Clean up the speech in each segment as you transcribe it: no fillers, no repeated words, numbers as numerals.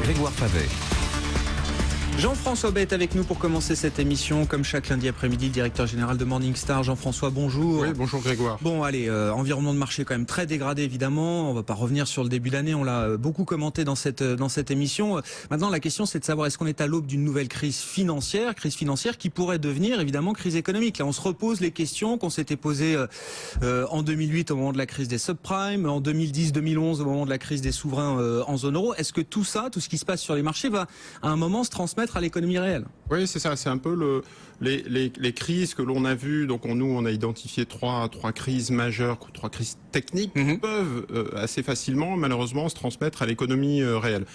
Grégoire Favet. Jean-François Bay est avec nous pour commencer cette émission. Comme chaque lundi après-midi, le directeur général de Morningstar. Jean-François, bonjour. Oui, bonjour Grégoire. Bon, allez, environnement de marché quand même très dégradé, évidemment. On va pas revenir sur le début d'année, on l'a beaucoup commenté dans cette émission. Maintenant, la question, c'est de savoir est-ce qu'on est à l'aube d'une nouvelle crise financière qui pourrait devenir, évidemment, crise économique. Là, on se repose les questions qu'on s'était posées en 2008 au moment de la crise des subprimes, en 2010-2011 au moment de la crise des souverains en zone euro. Est-ce que tout ça, tout ce qui se passe sur les marchés va à un moment se transmettre à l'économie réelle? Oui, c'est ça. C'est un peu les crises que l'on a vues. Donc on a identifié trois crises majeures, trois crises techniques qui peuvent assez facilement, malheureusement, se transmettre à l'économie réelle.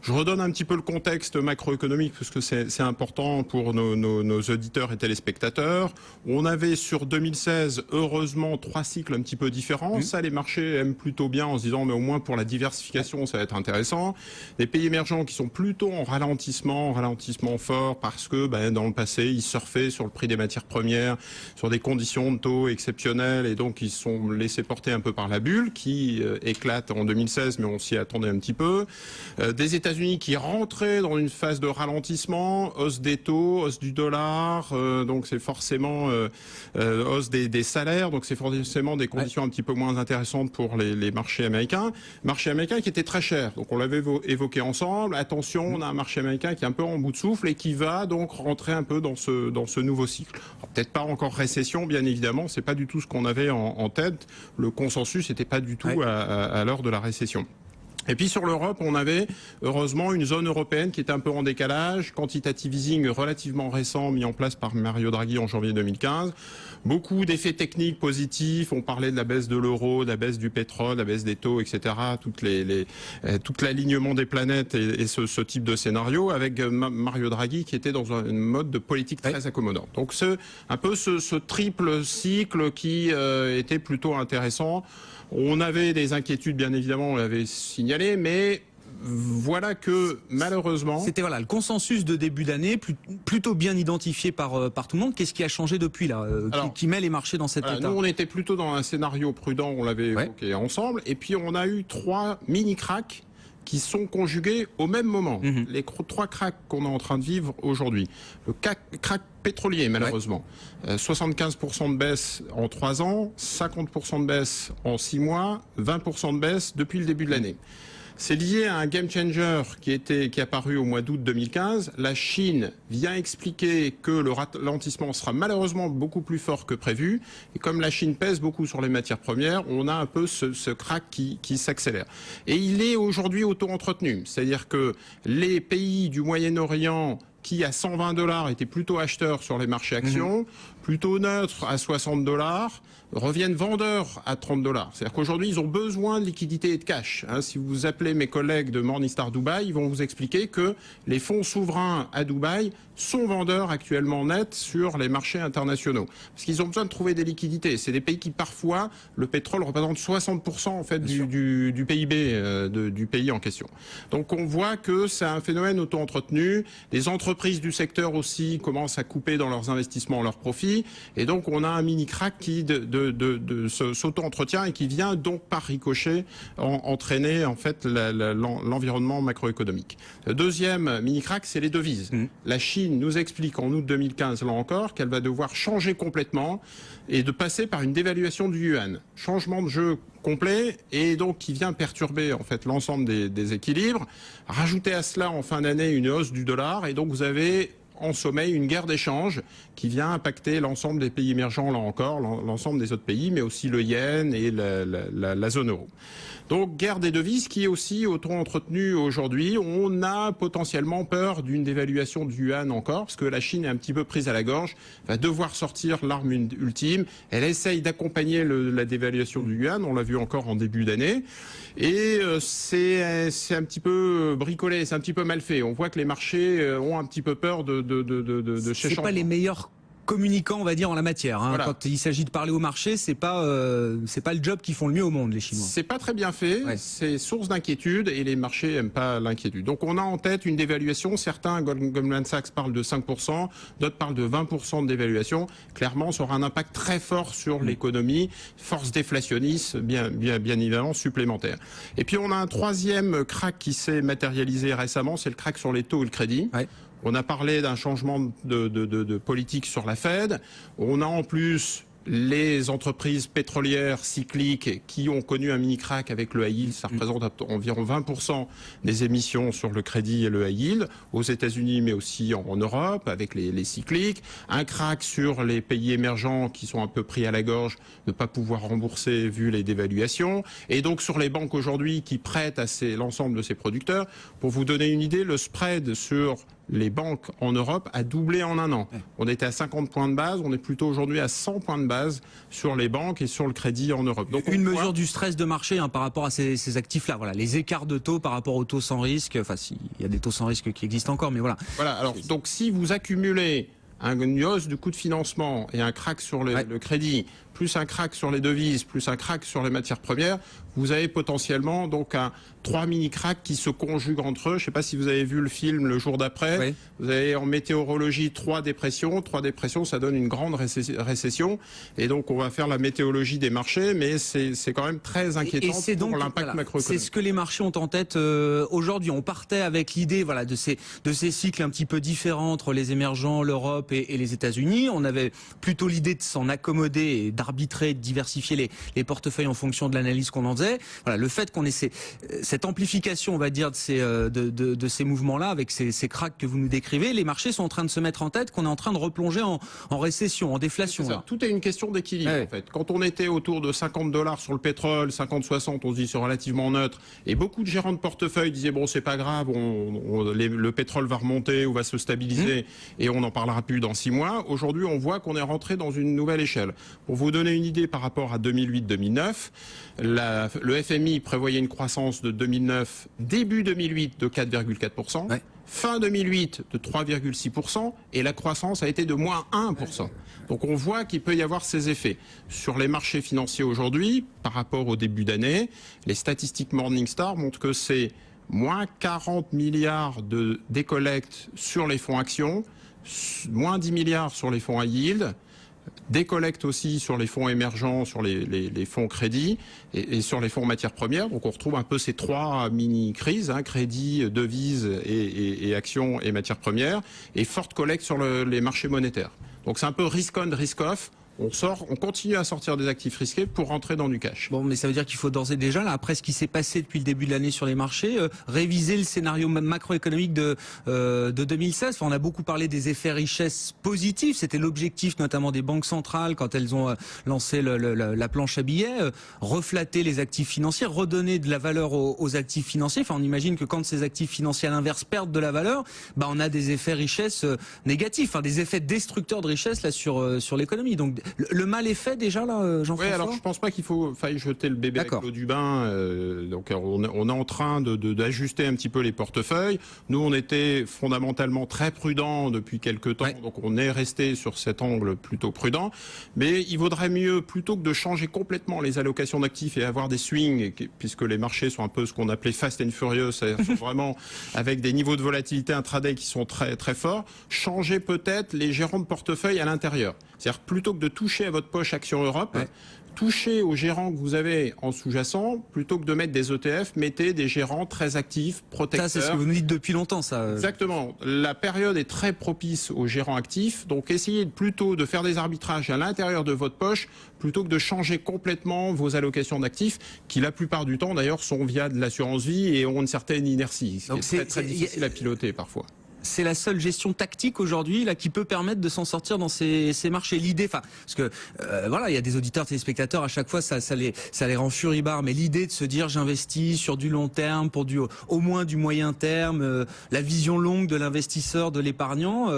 Je redonne un petit peu le contexte macroéconomique parce que c'est important pour nos auditeurs et téléspectateurs. On avait sur 2016, heureusement, 3 cycles un petit peu différents. Ça, les marchés aiment plutôt bien en se disant, mais au moins pour la diversification, ça va être intéressant. Des pays émergents qui sont plutôt en ralentissement fort parce que dans le passé, ils surfaient sur le prix des matières premières, sur des conditions de taux exceptionnelles et donc ils se sont laissés porter un peu par la bulle qui éclate en 2016, mais on s'y attendait un petit peu. Des États-Unis qui rentraient dans une phase de ralentissement, hausse des taux, hausse du dollar, donc c'est forcément hausse des salaires, donc c'est forcément des conditions un petit peu moins intéressantes pour les marchés américains. Marché américain qui était très cher, donc on l'avait évoqué ensemble. Attention, on a un marché américain qui est un peu en bout de souffle et qui va donc rentrer un peu dans ce nouveau cycle. Peut-être pas encore récession, bien évidemment, c'est pas du tout ce qu'on avait en tête. Le consensus n'était pas du tout à l'heure de la récession. Et puis sur l'Europe, on avait heureusement une zone européenne qui était un peu en décalage, quantitative easing relativement récent mis en place par Mario Draghi en janvier 2015. Beaucoup d'effets techniques positifs, on parlait de la baisse de l'euro, de la baisse du pétrole, la baisse des taux, etc. Tout l'alignement des planètes et ce type de scénario avec Mario Draghi qui était dans un mode de politique très accommodant. Donc c'est un peu ce triple cycle qui était plutôt intéressant. On avait des inquiétudes, bien évidemment, on l'avait signalé, mais voilà que malheureusement... C'était le consensus de début d'année, plutôt bien identifié par tout le monde. Qu'est-ce qui a changé depuis là, qui met les marchés dans cet état? Nous, on était plutôt dans un scénario prudent, on l'avait évoqué ensemble, et puis on a eu 3 mini-cracks qui sont conjugués au même moment. Les 3 cracks qu'on est en train de vivre aujourd'hui. Le crack pétrolier, malheureusement. 75% de baisse en 3 ans, 50% de baisse en 6 mois, 20% de baisse depuis le début de l'année. C'est lié à un game changer qui est apparu au mois d'août 2015. La Chine vient expliquer que le ralentissement sera malheureusement beaucoup plus fort que prévu. Et comme la Chine pèse beaucoup sur les matières premières, on a un peu ce crack qui s'accélère. Et il est aujourd'hui auto-entretenu. C'est-à-dire que les pays du Moyen-Orient qui à $120 étaient plutôt acheteurs sur les marchés actions, plutôt neutres à $60, reviennent vendeurs à $30. C'est-à-dire qu'aujourd'hui, ils ont besoin de liquidité et de cash. Si vous appelez mes collègues de Morningstar Dubaï, ils vont vous expliquer que les fonds souverains à Dubaï sont vendeurs actuellement nets sur les marchés internationaux. Parce qu'ils ont besoin de trouver des liquidités. C'est des pays qui, parfois, le pétrole représente 60% en fait du PIB du pays en question. Donc on voit que c'est un phénomène auto-entretenu. Les entreprises du secteur aussi commencent à couper dans leurs investissements leurs profits. Et donc on a un mini-crack qui s'auto-entretient et qui vient donc par ricochet entraîner en fait l'environnement macroéconomique. Le deuxième mini-crack, c'est les devises. La Chine nous explique en août 2015, là encore, qu'elle va devoir changer complètement et de passer par une dévaluation du yuan. Changement de jeu complet et donc qui vient perturber en fait l'ensemble des équilibres. Rajouter à cela en fin d'année une hausse du dollar et donc vous avez en sommeil une guerre d'échange qui vient impacter l'ensemble des pays émergents, là encore, l'ensemble des autres pays, mais aussi le yen et la zone euro. Donc guerre des devises qui est aussi auto-entretenue aujourd'hui. On a potentiellement peur d'une dévaluation du yuan encore, parce que la Chine est un petit peu prise à la gorge, va devoir sortir l'arme ultime. Elle essaye d'accompagner la dévaluation du yuan, on l'a vu encore en début d'année. Et c'est un petit peu bricolé, c'est un petit peu mal fait. On voit que les marchés ont un petit peu peur de ces changements. C'est pas les meilleurs communicants, on va dire, en la matière. Hein. Voilà. Quand il s'agit de parler au marché, c'est pas le job qu'ils font le mieux au monde, les Chinois. C'est pas très bien fait, c'est source d'inquiétude et les marchés aiment pas l'inquiétude. Donc on a en tête une dévaluation. Certains, Goldman Sachs parlent de 5%, d'autres parlent de 20% de dévaluation. Clairement, ça aura un impact très fort sur l'économie, force déflationniste, bien évidemment supplémentaire. Et puis on a un troisième crack qui s'est matérialisé récemment, c'est le crack sur les taux et le crédit. Ouais. On a parlé d'un changement de politique sur la Fed. On a en plus les entreprises pétrolières cycliques qui ont connu un mini-crack avec le high yield. Ça représente environ 20% des émissions sur le crédit et le high yield aux États-Unis, mais aussi en Europe avec les cycliques. Un crack sur les pays émergents qui sont un peu pris à la gorge de ne pas pouvoir rembourser vu les dévaluations. Et donc sur les banques aujourd'hui qui prêtent à l'ensemble de ces producteurs. Pour vous donner une idée, le spread sur les banques en Europe a doublé en un an. On était à 50 points de base, on est plutôt aujourd'hui à 100 points de base sur les banques et sur le crédit en Europe. Donc une mesure du stress de marché par rapport à ces actifs-là. Voilà, les écarts de taux par rapport aux taux sans risque. Enfin, il y a des taux sans risque qui existent encore, mais voilà. Voilà. Alors donc si vous accumulez une hausse du coût de financement et un crack sur le crédit, plus un crack sur les devises, plus un crack sur les matières premières, vous avez potentiellement donc trois mini-cracks qui se conjuguent entre eux. Je ne sais pas si vous avez vu le film Le jour d'après. Oui. Vous avez en météorologie trois dépressions. Trois dépressions, ça donne une grande récession. Et donc, on va faire la météorologie des marchés, mais c'est quand même très inquiétant pour l'impact macroéconomique. C'est ce que les marchés ont en tête aujourd'hui. On partait avec l'idée de ces cycles un petit peu différents entre les émergents, l'Europe et les États-Unis. On avait plutôt l'idée de s'en accommoder et d'arbitrer, de diversifier les portefeuilles en fonction de l'analyse qu'on en faisait. Voilà, le fait qu'on ait cette amplification, on va dire, de ces mouvements-là, avec ces cracks que vous nous décrivez, les marchés sont en train de se mettre en tête qu'on est en train de replonger en récession, en déflation. Là. Tout est une question d'équilibre, en fait. Quand on était autour de $50 sur le pétrole, 50-60, on se dit c'est relativement neutre, et beaucoup de gérants de portefeuille disaient bon, c'est pas grave, le pétrole va remonter ou va se stabiliser, et on n'en parlera plus dans 6 mois. Aujourd'hui, on voit qu'on est rentré dans une nouvelle échelle. Pour vous donner une idée par rapport à 2008-2009, le FMI prévoyait une croissance de 2009, début 2008 de 4,4%, fin 2008 de 3,6%, et la croissance a été de moins 1%. Donc on voit qu'il peut y avoir ces effets. Sur les marchés financiers aujourd'hui, par rapport au début d'année, les statistiques Morningstar montrent que c'est moins 40 milliards de décollecte sur les fonds actions, moins 10 milliards sur les fonds high yield, des collectes aussi sur les fonds émergents, sur les fonds crédits et sur les fonds matières premières. Donc on retrouve un peu ces trois mini-crises, crédit, devises et actions et matières premières, et forte collecte sur les marchés monétaires. Donc c'est un peu risk-on, risk-off. On continue à sortir des actifs risqués pour rentrer dans du cash. Bon, mais ça veut dire qu'il faut d'ores et déjà, là, après ce qui s'est passé depuis le début de l'année sur les marchés, réviser le scénario macroéconomique de 2016. Enfin, on a beaucoup parlé des effets richesse positifs. C'était l'objectif notamment des banques centrales quand elles ont lancé la planche à billets, reflatter les actifs financiers, redonner de la valeur aux actifs financiers. Enfin, on imagine que quand ces actifs financiers à l'inverse perdent de la valeur, on a des effets richesse négatifs, enfin, des effets destructeurs de richesse là sur l'économie. Donc le mal est fait déjà là, Jean-François ? Oui, alors je pense pas qu'il faille jeter le bébé avec l'eau du bain. Donc on est en train d'ajuster un petit peu les portefeuilles. Nous, on était fondamentalement très prudents depuis quelques temps, donc on est resté sur cet angle plutôt prudent. Mais il vaudrait mieux, plutôt que de changer complètement les allocations d'actifs et avoir des swings, puisque les marchés sont un peu ce qu'on appelait fast and furious, c'est-à-dire vraiment avec des niveaux de volatilité intraday qui sont très très forts, changer peut-être les gérants de portefeuille à l'intérieur. C'est-à-dire plutôt que de toucher à votre poche Action Europe, touchez aux gérants que vous avez en sous-jacent, plutôt que de mettre des ETF, mettez des gérants très actifs, protecteurs. Ça, c'est ce que vous nous dites depuis longtemps, ça. Exactement. La période est très propice aux gérants actifs, donc essayez plutôt de faire des arbitrages à l'intérieur de votre poche, plutôt que de changer complètement vos allocations d'actifs, qui la plupart du temps d'ailleurs sont via de l'assurance vie et ont une certaine inertie. C'est très difficile à piloter parfois. C'est la seule gestion tactique aujourd'hui là qui peut permettre de s'en sortir dans ces marchés. L'idée, parce que voilà, il y a des auditeurs, téléspectateurs à chaque fois, ça les rend furibards. Mais l'idée de se dire j'investis sur du long terme pour au moins du moyen terme, la vision longue de l'investisseur, de l'épargnant,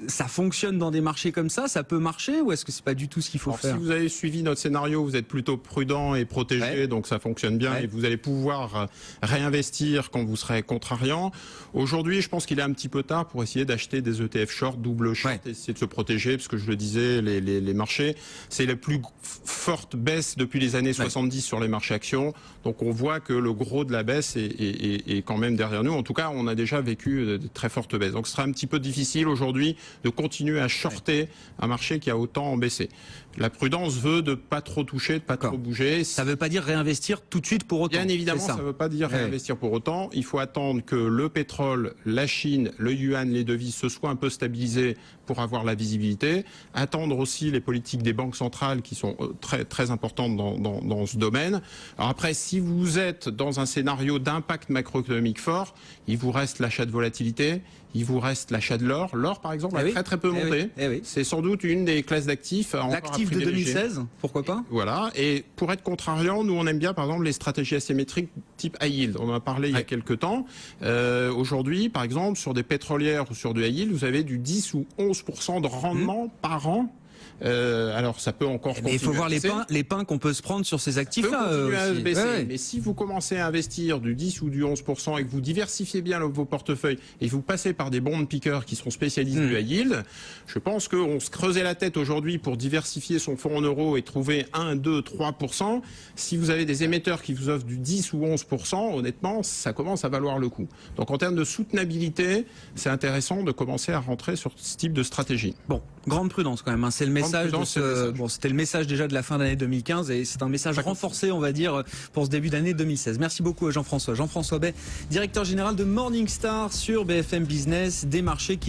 ça fonctionne dans des marchés comme ça peut marcher ou est-ce que c'est pas du tout ce qu'il faut faire ? Si vous avez suivi notre scénario, vous êtes plutôt prudent et protégé, donc ça fonctionne bien et vous allez pouvoir réinvestir quand vous serez contrariant. Aujourd'hui, je pense qu'il est un petit peu tard pour essayer d'acheter des ETF short, double short, et essayer de se protéger, parce que je le disais, les marchés, c'est la plus forte baisse depuis les années 70 sur les marchés actions. Donc on voit que le gros de la baisse est quand même derrière nous. En tout cas, on a déjà vécu de très fortes baisses. Donc ce sera un petit peu difficile aujourd'hui de continuer à shorter un marché qui a autant baissé. La prudence veut de pas trop toucher, de pas trop bouger. Ça ne veut pas dire réinvestir tout de suite pour autant. Bien évidemment, ça ne veut pas dire réinvestir pour autant. Il faut attendre que le pétrole, la Chine, le yuan, les devises se soient un peu stabilisés pour avoir la visibilité. Attendre aussi les politiques des banques centrales qui sont très, très importantes dans ce domaine. Alors après, si vous êtes dans un scénario d'impact macroéconomique fort, il vous reste l'achat de volatilité, il vous reste l'achat de l'or. L'or, par exemple, a très très peu monté. C'est sans doute une des classes d'actifs. L'actif de 2016, pourquoi pas ? Voilà. Et pour être contrariant, nous on aime bien, par exemple, les stratégies asymétriques type high yield. On en a parlé il y a quelques temps. Aujourd'hui, par exemple, sur des pétrolières ou sur du high yield, vous avez du 10 ou 11% de rendement par an. Alors ça peut encore continuer. Il faut voir les pains qu'on peut se prendre sur ces actifs-là. Mais si vous commencez à investir du 10 ou du 11% et que vous diversifiez bien vos portefeuilles et que vous passez par des bond pickers qui sont spécialistes du high yield, je pense qu'on se creusait la tête aujourd'hui pour diversifier son fonds en euros et trouver 1, 2, 3%. Si vous avez des émetteurs qui vous offrent du 10 ou 11%, honnêtement, ça commence à valoir le coup. Donc en termes de soutenabilité, c'est intéressant de commencer à rentrer sur ce type de stratégie. Bon, grande prudence quand même, hein. C'est le message. Bon, c'était le message déjà de la fin d'année 2015 et c'est un message renforcé, on va dire, pour ce début d'année 2016. Merci beaucoup Jean-François. Jean-François Bay, directeur général de Morningstar sur BFM Business, des marchés qui